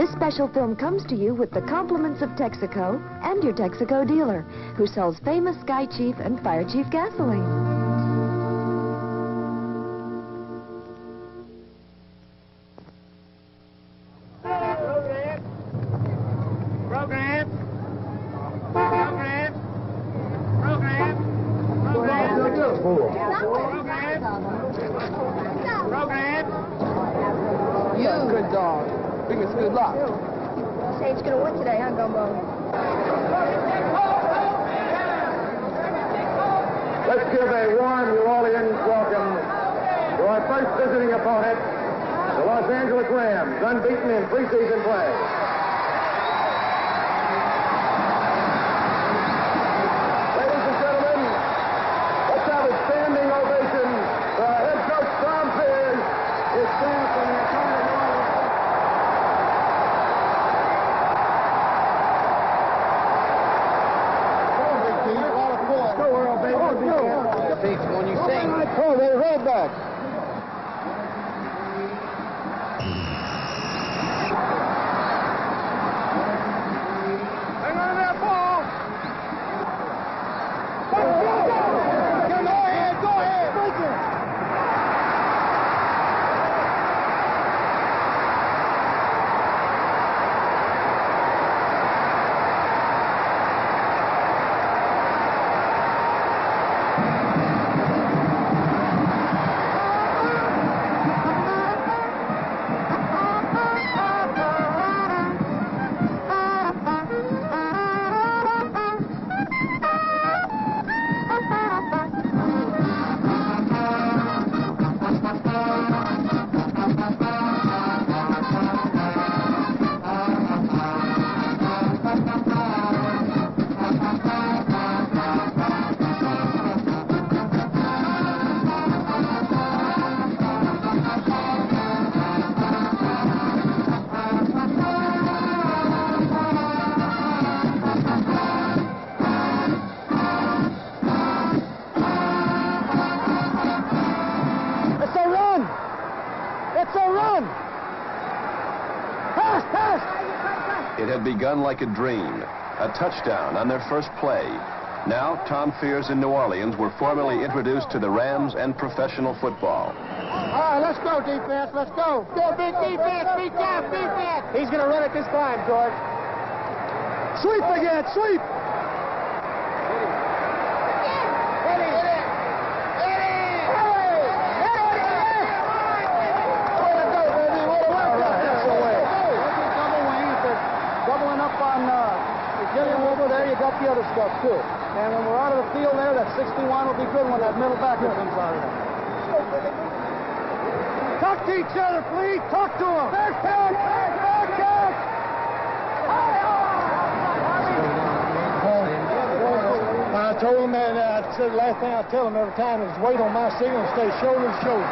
This special film comes to you with the compliments of Texaco and your Texaco dealer, who sells famous Sky Chief and Fire Chief gasoline. Good dog. Bring us good luck. Saints gonna win today, huh, Gumbo? Let's give a warm New Orleans welcome to our first visiting opponent, the Los Angeles Rams, unbeaten in preseason play. Ladies and gentlemen, let's have a standing ovation for our head coach, Tom Fears, his staff, and the entire New Orleans. When you sing. Oh, they're right back. Hang on to that ball. Go ahead. Break it. It had begun like a dream, a touchdown on their first play. Now, Tom Fears and New Orleans were formally introduced to the Rams and professional football. All right, let's go, defense. Let's go. Go, big defense. Beat down, defense. He's going to run it this time, George. Sweep again. Sweep. Got the other stuff, too. And when we're out of the field there, that 61 will be good when that middle backer comes out of there. Talk to each other, please. Talk to them. Back catch. Back catch. I told him that I said the last thing I tell him every time is wait on my signal and stay shoulder to shoulder.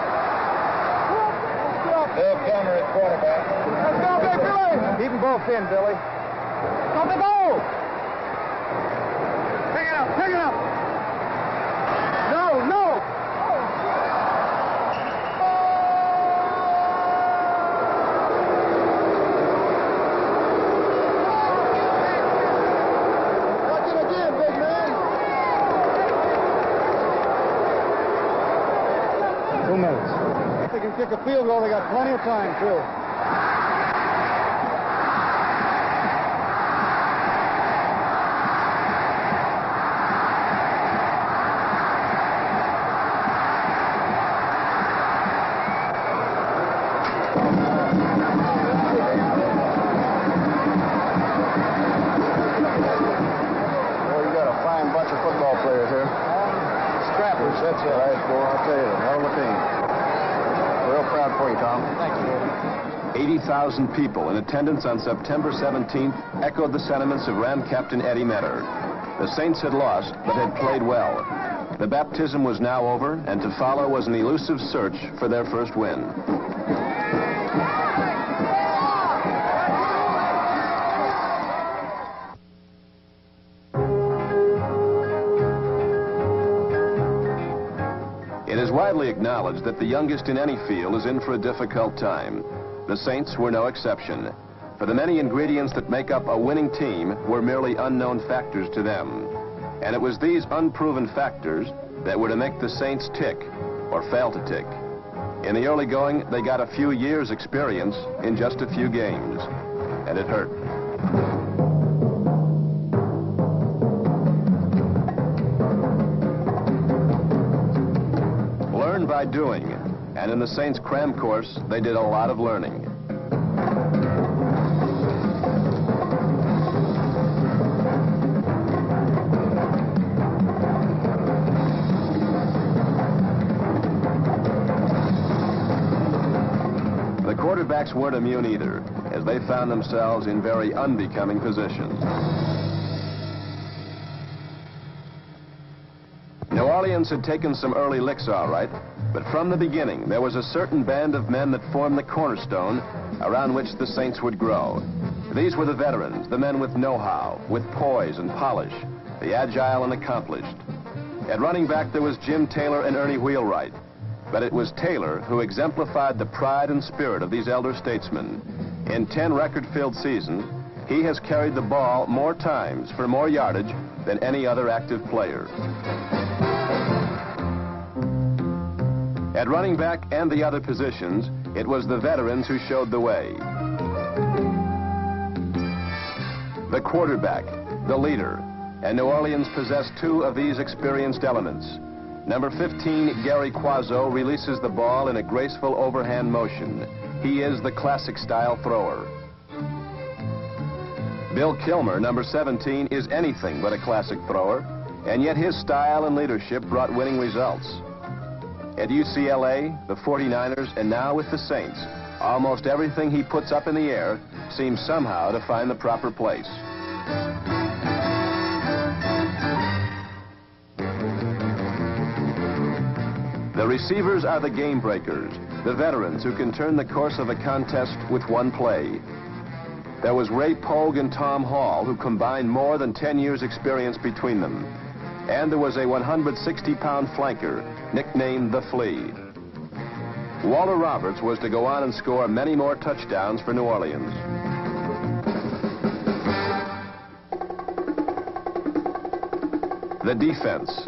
They'll counter at quarterback. Let's go, Big Billy. Keep them both in, Billy. Go, Big O. Pick it up! No! 2 minutes. If they can kick a field goal, they got plenty of time, too. That's it. Nice boy, I'll tell you. Hell of a team. Real proud for you, Tom. Thank you. 80,000 people in attendance on September 17th echoed the sentiments of Ram captain Eddie Metter. The Saints had lost, but had played well. The baptism was now over, and to follow was an elusive search for their first win. It is widely acknowledged that the youngest in any field is in for a difficult time. The Saints were no exception. for the many ingredients that make up a winning team were merely unknown factors to them. And it was these unproven factors that were to make the Saints tick, or fail to tick. In the early going, they got a few years' experience in just a few games, and it hurt. Learn by doing, and in the Saints cram course, they did a lot of learning. The quarterbacks weren't immune either, as they found themselves in very unbecoming positions. New Orleans had taken some early licks, all right, but from the beginning, there was a certain band of men that formed the cornerstone around which the Saints would grow. These were the veterans, the men with know-how, with poise and polish, the agile and accomplished. At running back, there was Jim Taylor and Ernie Wheelwright. But it was Taylor who exemplified the pride and spirit of these elder statesmen. In 10 record-filled seasons, he has carried the ball more times for more yardage than any other active player. At running back and the other positions, it was the veterans who showed the way. The quarterback, the leader, and New Orleans possessed two of these experienced elements. Number 15, Gary Quazzo, releases the ball in a graceful overhand motion. He is the classic style thrower. Bill Kilmer, number 17, is anything but a classic thrower, and yet his style and leadership brought winning results. At UCLA, the 49ers, and now with the Saints, almost everything he puts up in the air seems somehow to find the proper place. The receivers are the game breakers, the veterans who can turn the course of a contest with one play. There was Ray Pogue and Tom Hall, who combined more than 10 years' experience between them. And there was a 160-pound flanker, nicknamed the Flea. Walter Roberts was to go on and score many more touchdowns for New Orleans. The defense.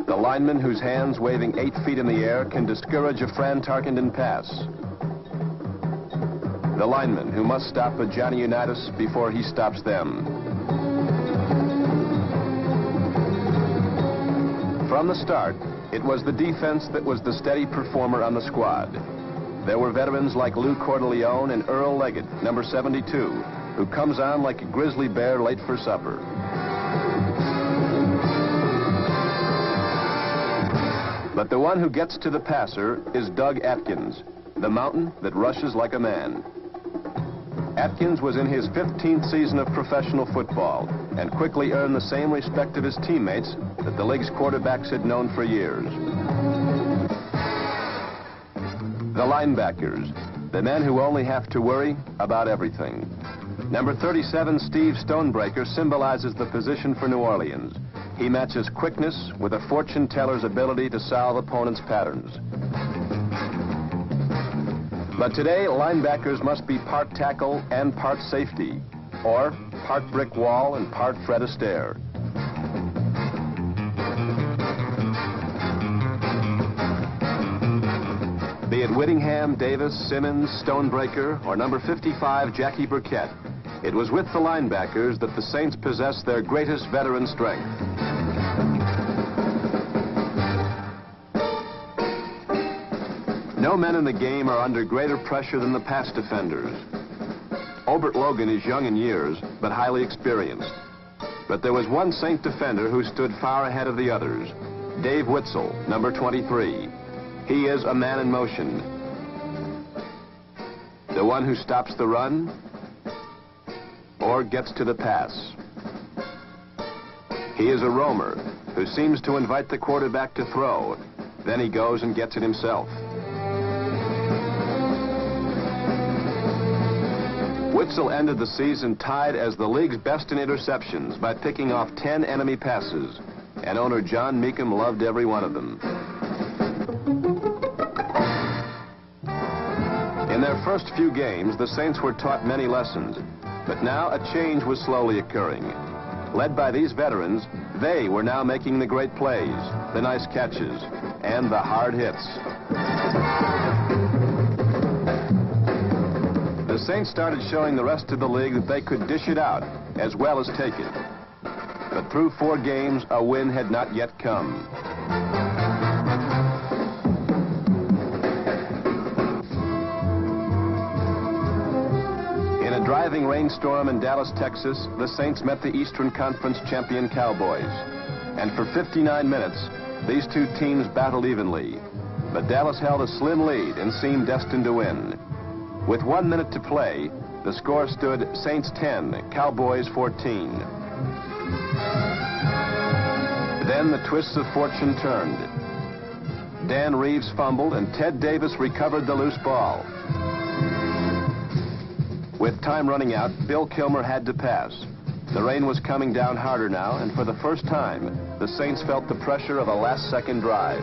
The lineman whose hands waving 8 feet in the air can discourage a Fran Tarkenton pass. The lineman who must stop a Johnny Unitas before he stops them. From the start, it was the defense that was the steady performer on the squad. There were veterans like Lou Cordeleone and Earl Leggett, number 72, who comes on like a grizzly bear late for supper. But the one who gets to the passer is Doug Atkins, the mountain that rushes like a man. Atkins was in his 15th season of professional football and quickly earned the same respect of his teammates that the league's quarterbacks had known for years. The linebackers, the men who only have to worry about everything. Number 37, Steve Stonebreaker, symbolizes the position for New Orleans. He matches quickness with a fortune teller's ability to solve opponents' patterns. But today, linebackers must be part tackle and part safety, or part brick wall and part Fred Astaire. Be it Whittingham, Davis, Simmons, Stonebreaker, or number 55, Jackie Burkett, it was with the linebackers that the Saints possessed their greatest veteran strength. No men in the game are under greater pressure than the pass defenders. Obert Logan is young in years, but highly experienced. But there was one Saint defender who stood far ahead of the others, Dave Witzel, number 23. He is a man in motion. The one who stops the run or gets to the pass. He is a roamer who seems to invite the quarterback to throw. Then he goes and gets it himself. Witzel ended the season tied as the league's best in interceptions by picking off 10 enemy passes, and owner John Meekum loved every one of them. In In their first few games, the Saints were taught many lessons, but now a change was slowly occurring. Led by these veterans, they were now making the great plays, the nice catches, and the hard hits. The Saints started showing the rest of the league that they could dish it out as well as take it. But through 4 games, a win had not yet come. In a driving rainstorm in Dallas, Texas, the Saints met the Eastern Conference champion Cowboys. And for 59 minutes, these two teams battled evenly. But Dallas held a slim lead and seemed destined to win. With 1 minute to play, the score stood Saints 10, Cowboys 14. Then the twists of fortune turned. Dan Reeves fumbled and Ted Davis recovered the loose ball. With time running out, Bill Kilmer had to pass. The rain was coming down harder now, and for the first time, the Saints felt the pressure of a last-second drive.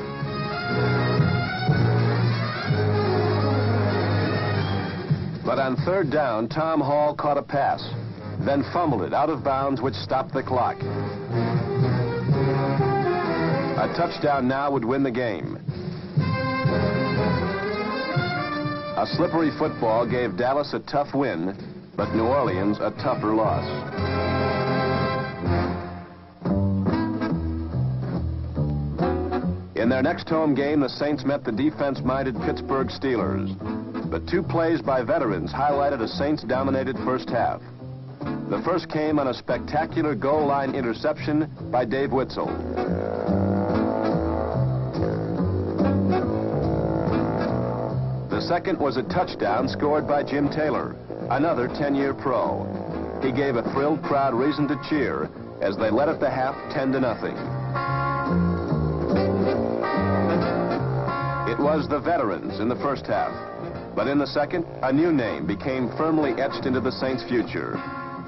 But on 3rd down, Tom Hall caught a pass, then fumbled it out of bounds, which stopped the clock. A touchdown now would win the game. A slippery football gave Dallas a tough win, but New Orleans a tougher loss. In their next home game, the Saints met the defense-minded Pittsburgh Steelers. But 2 plays by veterans highlighted a Saints-dominated first half. The first came on a spectacular goal line interception by Dave Witzel. The second was a touchdown scored by Jim Taylor, another 10-year pro. He gave a thrilled crowd reason to cheer as they led at the half 10-0. It was the veterans in the first half. But in the second, a new name became firmly etched into the Saints' future.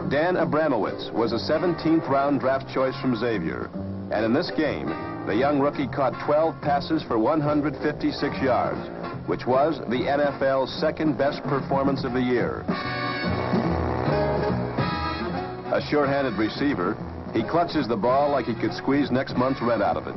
Dan Abramowitz was a 17th round draft choice from Xavier. And in this game, the young rookie caught 12 passes for 156 yards, which was the NFL's second-best performance of the year. A sure-handed receiver, he clutches the ball like he could squeeze next month's rent out of it.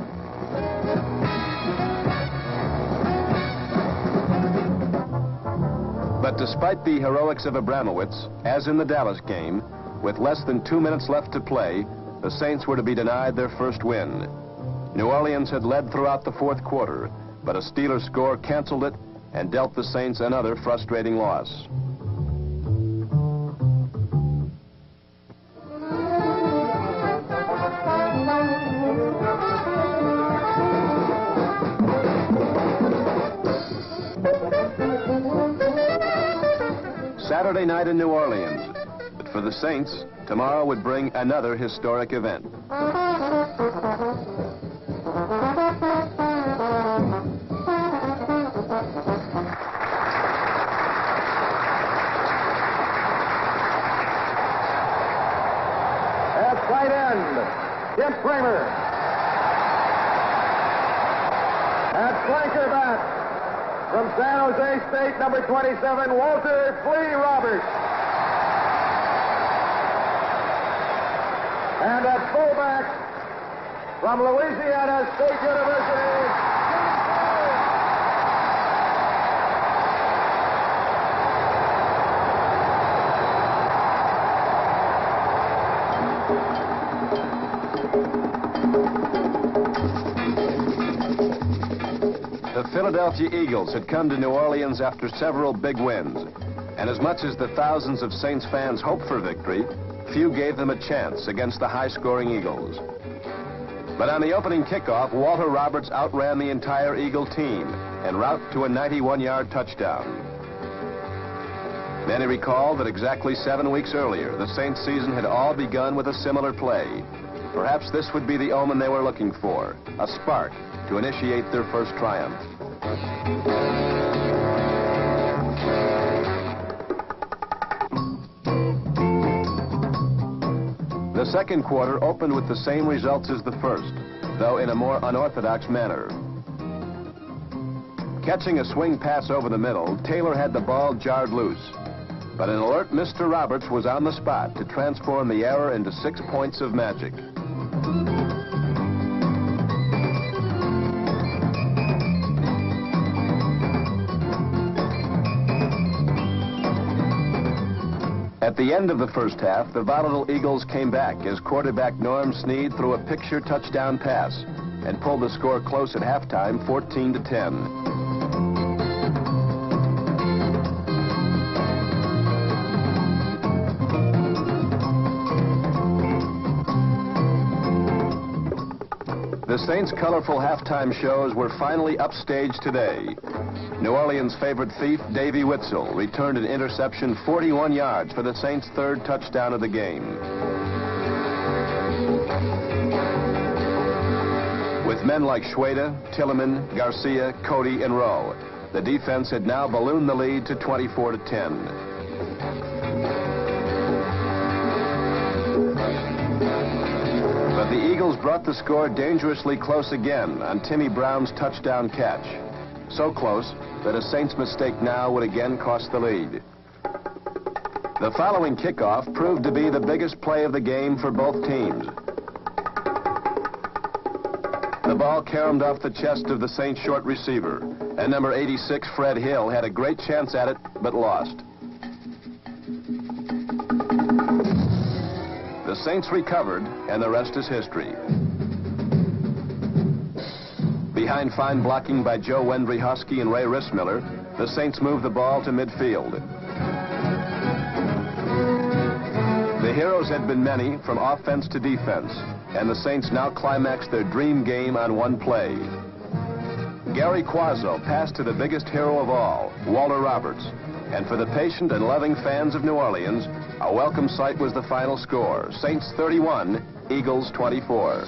But despite the heroics of Abramowitz, as in the Dallas game, with less than 2 minutes left to play, the Saints were to be denied their first win. New Orleans had led throughout the 4th quarter, but a Steelers score canceled it and dealt the Saints another frustrating loss. Saturday night in New Orleans. But for the Saints, tomorrow would bring another historic event. At tight end, Jim Kramer. At flanker back, from San Jose State, number 27, Walter Flea Roberts. And at fullback, from Louisiana State University, The Philadelphia Eagles had come to New Orleans after several big wins, and as much as the thousands of Saints fans hoped for victory, few gave them a chance against the high-scoring Eagles. But on the opening kickoff, Walter Roberts outran the entire Eagle team en route to a 91-yard touchdown. Many recall that exactly 7 weeks earlier, the Saints season had all begun with a similar play. Perhaps this would be the omen they were looking for, a spark to initiate their first triumph. The second quarter opened with the same results as the first, though in a more unorthodox manner. Catching a swing pass over the middle, Taylor had the ball jarred loose. But an alert Mr. Roberts was on the spot to transform the error into 6 points of magic. At the end of the first half, the volatile Eagles came back as quarterback Norm Snead threw a picture touchdown pass and pulled the score close at halftime, 14-10. The Saints' colorful halftime shows were finally upstaged today. New Orleans' favorite thief, Davey Witzel, returned an interception 41 yards for the Saints' third touchdown of the game. With men like Schweda, Tilleman, Garcia, Cody, and Rowe, the defense had now ballooned the lead to 24-10. But the Eagles brought the score dangerously close again on Timmy Brown's touchdown catch. So close that a Saints mistake now would again cost the lead. The following kickoff proved to be the biggest play of the game for both teams. The ball caromed off the chest of the Saints short receiver, and number 86, Fred Hill, had a great chance at it, but lost. The Saints recovered, and the rest is history. Behind fine blocking by Joe Wendry Husky and Ray Rissmiller, the Saints moved the ball to midfield. The heroes had been many, from offense to defense, and the Saints now climaxed their dream game on one play. Gary Quazzo passed to the biggest hero of all, Walter Roberts, and for the patient and loving fans of New Orleans, a welcome sight was the final score, Saints 31, Eagles 24.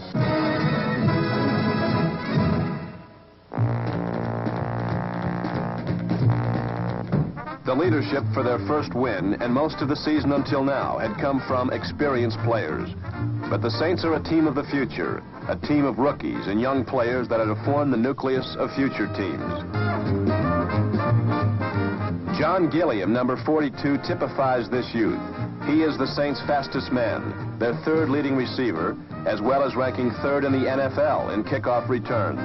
The leadership for their first win and most of the season until now had come from experienced players. But the Saints are a team of the future, a team of rookies and young players that are to form the nucleus of future teams. John Gilliam, number 42, typifies this youth. He is the Saints' fastest man, their third leading receiver, as well as ranking third in the NFL in kickoff returns.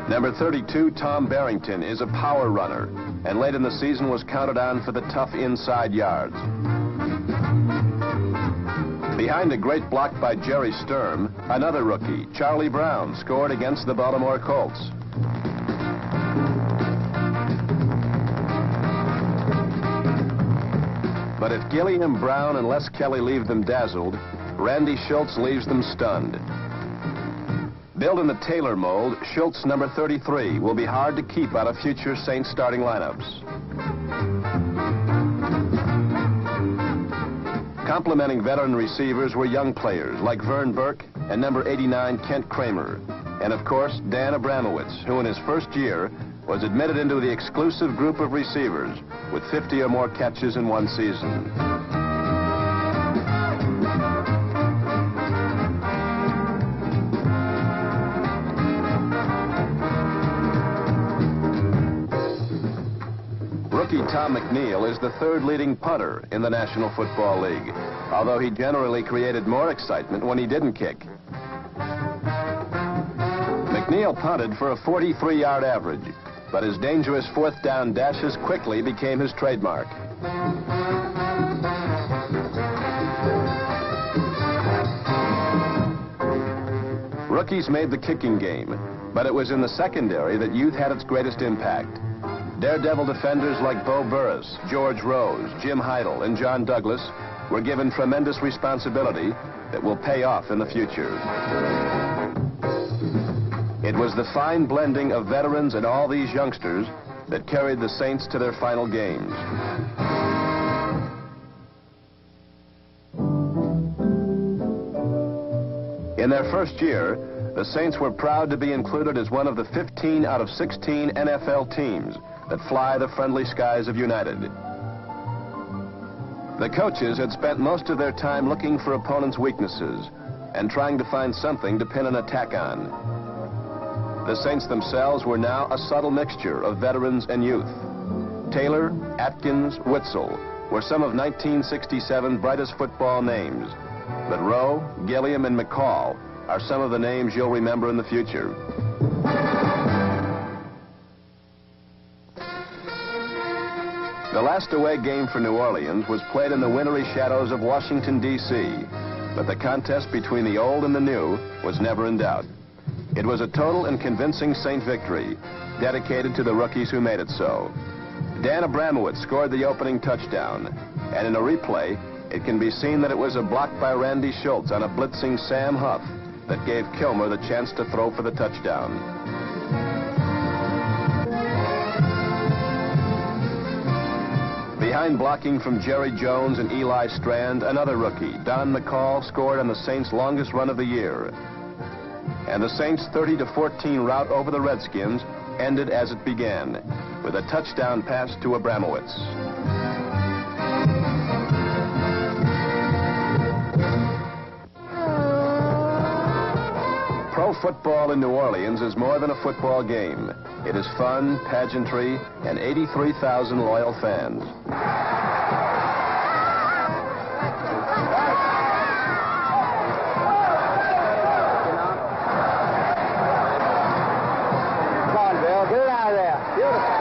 Number 32, Tom Barrington, is a power runner, and late in the season was counted on for the tough inside yards. Behind a great block by Jerry Sturm, another rookie, Charlie Brown, scored against the Baltimore Colts. But if Gilliam, Brown, and Les Kelly leave them dazzled, Randy Schultz leaves them stunned. Built in the Taylor mold, Schultz, number 33, will be hard to keep out of future Saints starting lineups. Complementing veteran receivers were young players like Vern Burke and number 89, Kent Kramer. And of course, Dan Abramowitz, who in his first year was admitted into the exclusive group of receivers with 50 or more catches in one season. Rookie Tom McNeil is the third leading punter in the National Football League, although he generally created more excitement when he didn't kick. McNeil punted for a 43-yard average, but his dangerous fourth down dashes quickly became his trademark. Rookies made the kicking game, but it was in the secondary that youth had its greatest impact. Daredevil defenders like Bo Burris, George Rose, Jim Heidel, and John Douglas were given tremendous responsibility that will pay off in the future. It was the fine blending of veterans and all these youngsters that carried the Saints to their final games. In their first year, the Saints were proud to be included as one of the 15 out of 16 NFL teams that fly the friendly skies of United. The coaches had spent most of their time looking for opponents' weaknesses, and trying to find something to pin an attack on. The Saints themselves were now a subtle mixture of veterans and youth. Taylor, Atkins, Witzel were some of 1967's brightest football names. But Rowe, Gilliam, and McCall are some of the names you'll remember in the future. The last away game for New Orleans was played in the wintry shadows of Washington, D.C., but the contest between the old and the new was never in doubt. It was a total and convincing Saint victory, dedicated to the rookies who made it so. Dan Abramowitz scored the opening touchdown, and in a replay, it can be seen that it was a block by Randy Schultz on a blitzing Sam Huff that gave Kilmer the chance to throw for the touchdown. Behind blocking from Jerry Jones and Eli Strand, another rookie, Don McCall, scored on the Saints' longest run of the year. And the Saints' 30-14 rout over the Redskins ended as it began, with a touchdown pass to Abramowitz. Pro football in New Orleans is more than a football game. It is fun, pageantry, and 83,000 loyal fans. Come on, Bill. Get it out of there. Beautiful.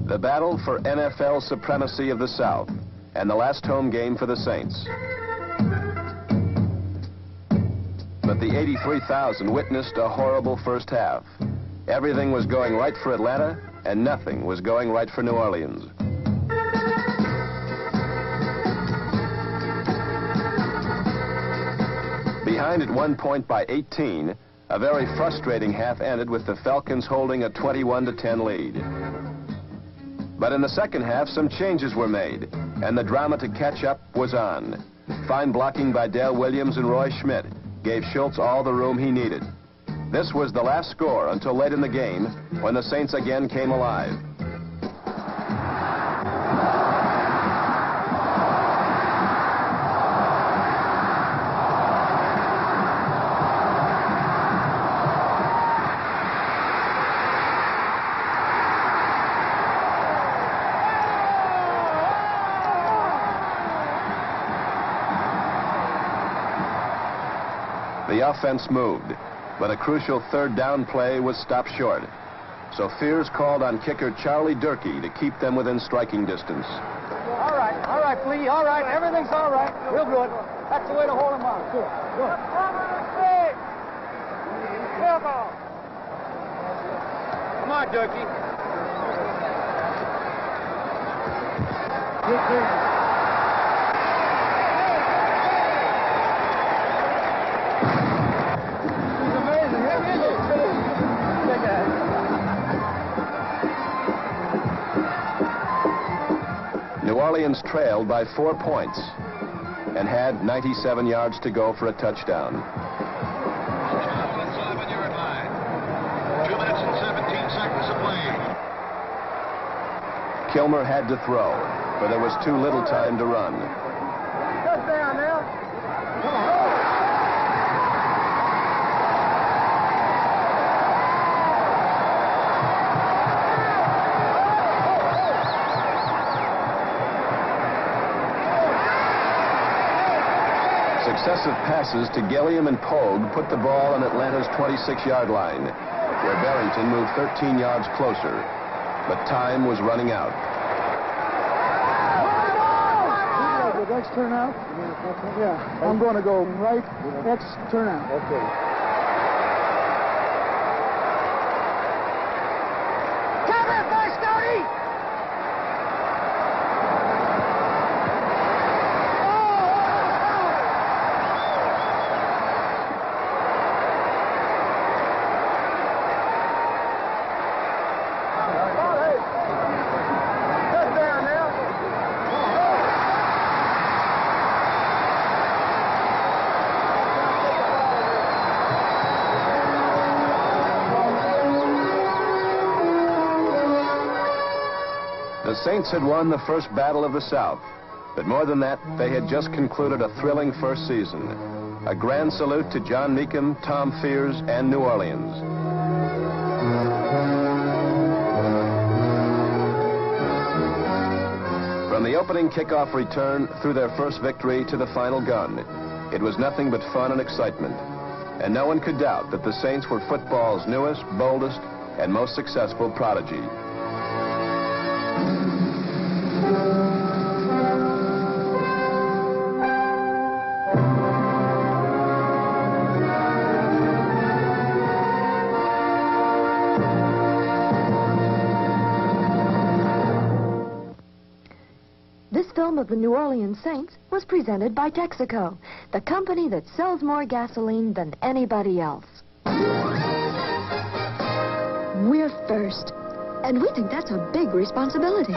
The battle for NFL supremacy of the South, and the last home game for the Saints. But the 83,000 witnessed a horrible first half. Everything was going right for Atlanta, and nothing was going right for New Orleans. Behind at 1 point by 18, a very frustrating half ended with the Falcons holding a 21-10 lead. But in the second half, some changes were made, and the drama to catch up was on. Fine blocking by Dale Williams and Roy Schmidt gave Schultz all the room he needed. This was the last score until late in the game, when the Saints again came alive. The offense moved, but a crucial third down play was stopped short. So Fears called on kicker Charlie Durkee to keep them within striking distance. All right, Fleety, all right. Everything's all right. Real good. That's the way to hold them on. Good. Come on, Durkee. New Orleans trailed by 4 points and had 97 yards to go for a touchdown. 7-yard line. 2 minutes and 17 seconds to play. Kilmer had to throw, but there was too little time to run. Touchdown now. Come on. Successive passes to Gilliam and Pogue put the ball on Atlanta's 26-yard line, where Barrington moved 13 yards closer, but time was running out. X turn out? Yeah, I'm going to go right, X turn out. Okay. Cover, first 30! The Saints had won the first battle of the South, but more than that, they had just concluded a thrilling first season. A grand salute to John Meekum, Tom Fears, and New Orleans. From the opening kickoff return through their first victory to the final gun, it was nothing but fun and excitement. And no one could doubt that the Saints were football's newest, boldest, and most successful prodigy. This film of the New Orleans Saints was presented by Texaco, the company that sells more gasoline than anybody else. We're first, and we think that's a big responsibility.